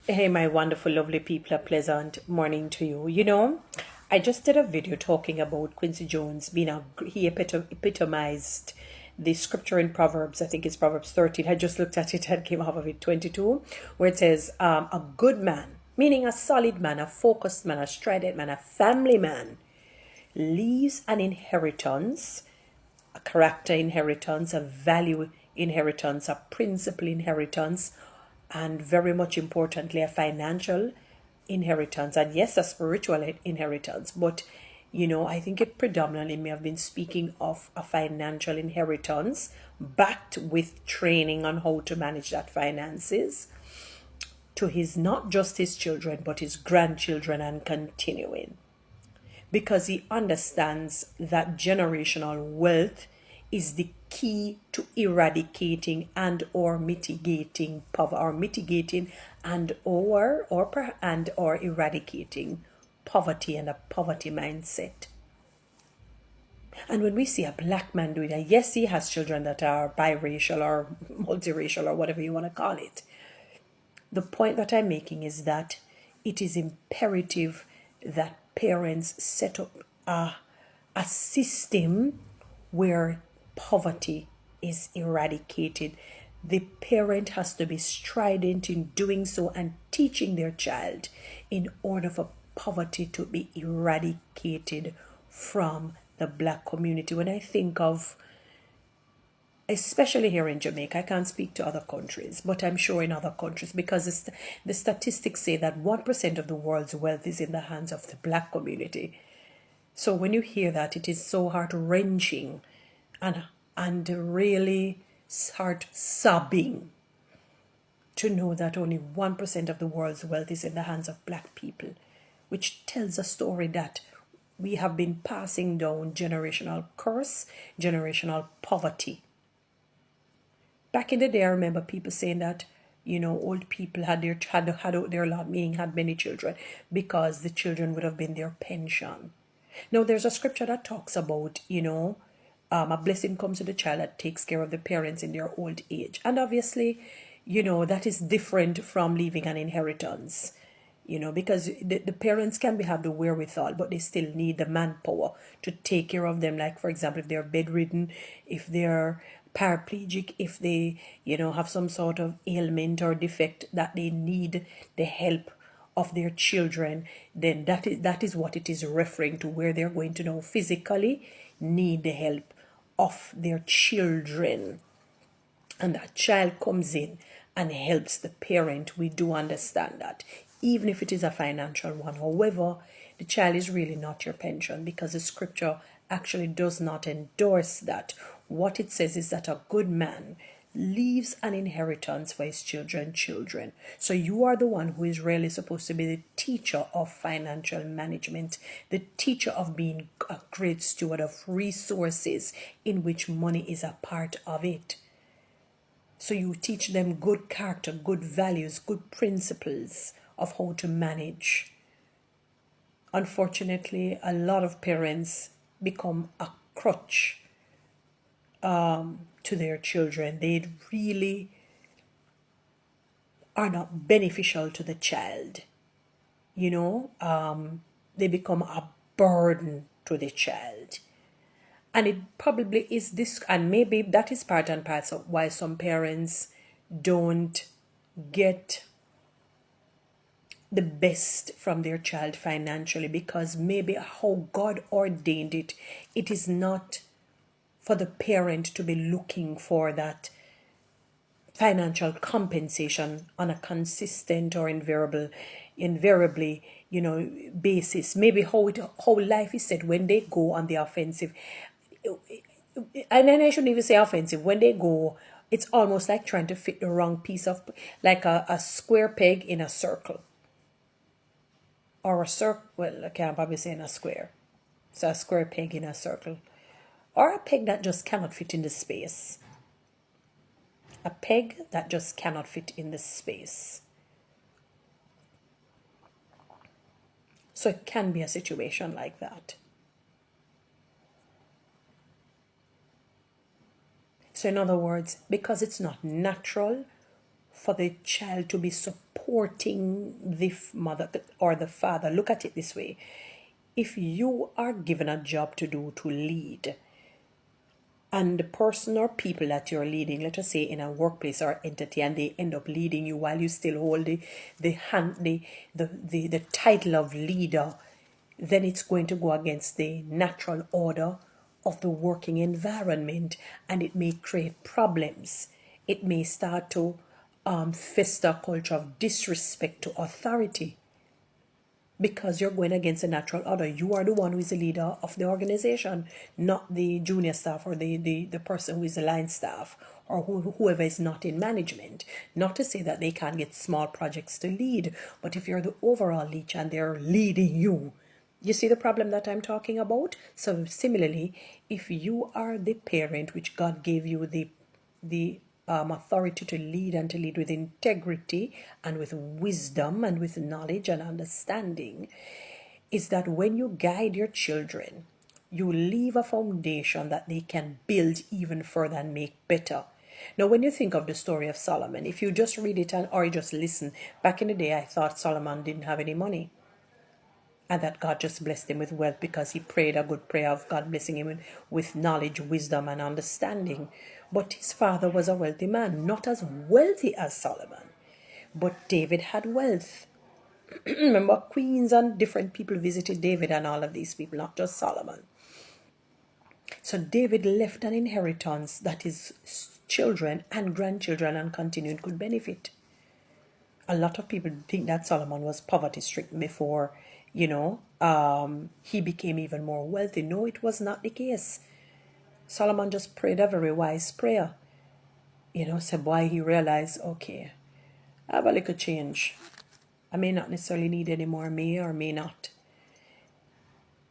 Hey, my wonderful, lovely people, a pleasant morning to you. I just did a video talking about Quincy Jones being he epitomized the scripture in Proverbs. I think it's Proverbs 13. I just looked at it and came off of it 22, where it says, a good man, meaning a solid man, a focused man, a strident man, a family man, leaves an inheritance, a character inheritance, a value inheritance, a principle inheritance, and very much importantly, a financial inheritance. And yes, a spiritual inheritance. But, I think it predominantly may have been speaking of a financial inheritance backed with training on how to manage that finances to his not just his children, but his grandchildren and continuing because he understands that generational wealth is the key to eradicating and or mitigating poverty or mitigating and or eradicating poverty and a poverty mindset. And when we see a black man doing that, yes, he has children that are biracial or multiracial or whatever you want to call it. The point that I'm making is that it is imperative that parents set up a system where poverty is eradicated. The parent has to be strident in doing so and teaching their child in order for poverty to be eradicated from the black community. When I think of, especially here in Jamaica, I can't speak to other countries, but I'm sure in other countries, because the statistics say that 1% of the world's wealth is in the hands of the black community. So when you hear that, it is so heart-wrenching and really heart sobbing to know that only 1% of the world's wealth is in the hands of black people, which tells a story that we have been passing down generational curse, generational poverty. Back in the day, I remember people saying that, old people had out their lot, meaning had many children, because the children would have been their pension. Now, there's a scripture that talks about, a blessing comes to the child that takes care of the parents in their old age. And obviously, that is different from leaving an inheritance, because the parents can have the wherewithal, but they still need the manpower to take care of them. Like, for example, if they're bedridden, if they're paraplegic, if they, have some sort of ailment or defect that they need the help of their children, then that is what it is referring to, where they're going to now physically need the help of their children. And that child comes in and helps the parent. We do understand that, even if it is a financial one. However, the child is really not your pension, because the scripture actually does not endorse that. What it says is that a good man leaves an inheritance for his children. So you are the one who is really supposed to be the teacher of financial management, the teacher of being a great steward of resources in which money is a part of it. So you teach them good character, good values, good principles of how to manage. Unfortunately, a lot of parents become a crutch to their children. They really are not beneficial to the child. They become a burden to the child. And it probably is this, and maybe that is part and parcel of why some parents don't get the best from their child financially, because maybe how God ordained it, it is not for the parent to be looking for that financial compensation on a consistent or invariably, basis. Maybe how life is said when they go on the offensive, and then I shouldn't even say offensive. When they go, it's almost like trying to fit the wrong piece of, like a square peg in a circle, or a circle. Well, I can't probably say in a square. So a square peg in a circle, or a peg that just cannot fit in the space. A peg that just cannot fit in the space. So it can be a situation like that. So in other words, because it's not natural for the child to be supported supporting the mother or the father. Look at it this way. If you are given a job to do, to lead, and the person or people that you're leading, let us say in a workplace or entity, and they end up leading you while you still hold the title of leader, then it's going to go against the natural order of the working environment, and it may create problems. It may start to fester a culture of disrespect to authority, because you're going against the natural order. You are the one who is the leader of the organization, not the junior staff or the person who is the line staff, or whoever is not in management. Not to say that they can't get small projects to lead, but if you're the overall lead and they're leading you, you see the problem that I'm talking about? So similarly, if you are the parent, which God gave you the authority to lead, and to lead with integrity and with wisdom and with knowledge and understanding, is that when you guide your children, you leave a foundation that they can build even further and make better. Now, when you think of the story of Solomon, if you just read it or you just listen, back in the day, I thought Solomon didn't have any money, and that God just blessed him with wealth because he prayed a good prayer of God blessing him with knowledge, wisdom, and understanding. But his father was a wealthy man, not as wealthy as Solomon. But David had wealth. Remember, queens and different people visited David and all of these people, not just Solomon. So David left an inheritance that his children and grandchildren and continued could benefit. A lot of people think that Solomon was poverty stricken before, he became even more wealthy. No, it was not the case. Solomon just prayed a very wise prayer. So boy, he realized, okay, I have a little change. I may not necessarily need any more, may or may not.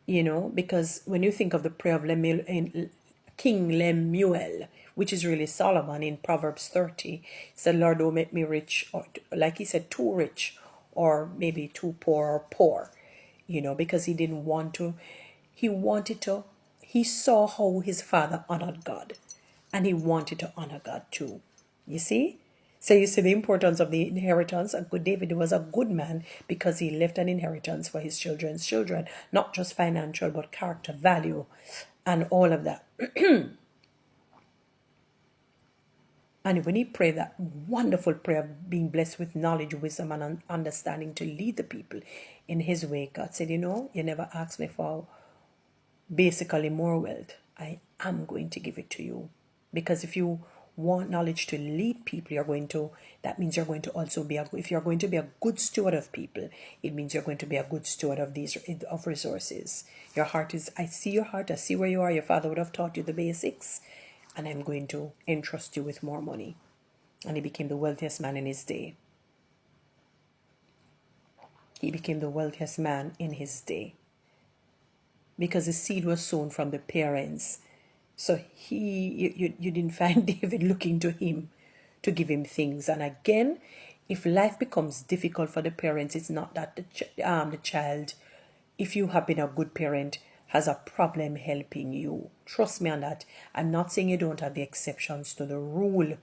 Because when you think of the prayer of King Lemuel, which is really Solomon in Proverbs 30, said, Lord, don't make me rich, or like he said, too rich, or maybe too poor or poor, because he didn't want to. He saw how his father honored God, and he wanted to honor God too. You see? So you see the importance of the inheritance. David was a good man because he left an inheritance for his children's children, not just financial, but character, value, and all of that. And when he prayed that wonderful prayer of being blessed with knowledge, wisdom, and understanding to lead the people in his way, God said, you never asked me for basically more wealth. I am going to give it to you. Because if you want knowledge to lead people, that means you're going to also if you're going to be a good steward of people, it means you're going to be a good steward of resources. Your heart is, I see your heart, I see where you are. Your father would have taught you the basics, and I'm going to entrust you with more money. And he became the wealthiest man in his day. He became the wealthiest man in his day. Because the seed was sown from the parents. So you didn't find David looking to him to give him things. And again, if life becomes difficult for the parents, it's not that the child, if you have been a good parent, has a problem helping you. Trust me on that. I'm not saying you don't have the exceptions to the rule,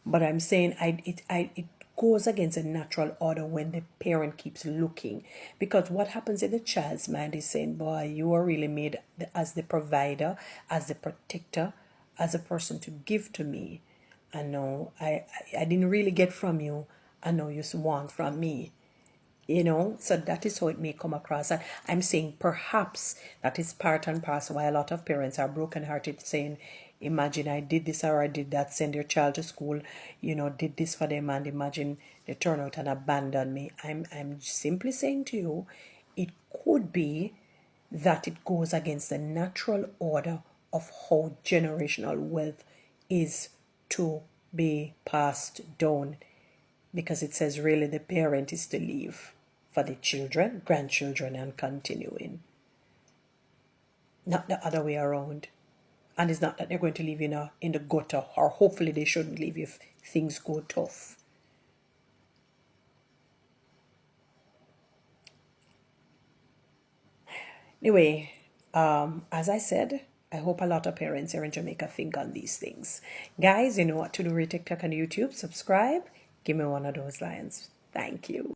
but I'm saying it goes against a natural order when the parent keeps looking. Because what happens in the child's mind is saying, boy, you are really made as the provider, as the protector, as a person to give to me. I know I didn't really get from you. I know you want from me. So that is how it may come across. And I'm saying perhaps that is part and parcel why a lot of parents are brokenhearted, saying, imagine I did this or I did that, send your child to school, did this for them, and imagine they turn out and abandon me. I'm simply saying to you, it could be that it goes against the natural order of how generational wealth is to be passed down. Because it says really the parent is to leave for the children, grandchildren, and continuing. Not the other way around. And it's not that they're going to leave in the gutter, or hopefully they shouldn't leave if things go tough. Anyway, as I said, I hope a lot of parents here in Jamaica think on these things. Guys, you know what to do. Rate, TikTok, and YouTube. Subscribe. Give me one of those lions. Thank you.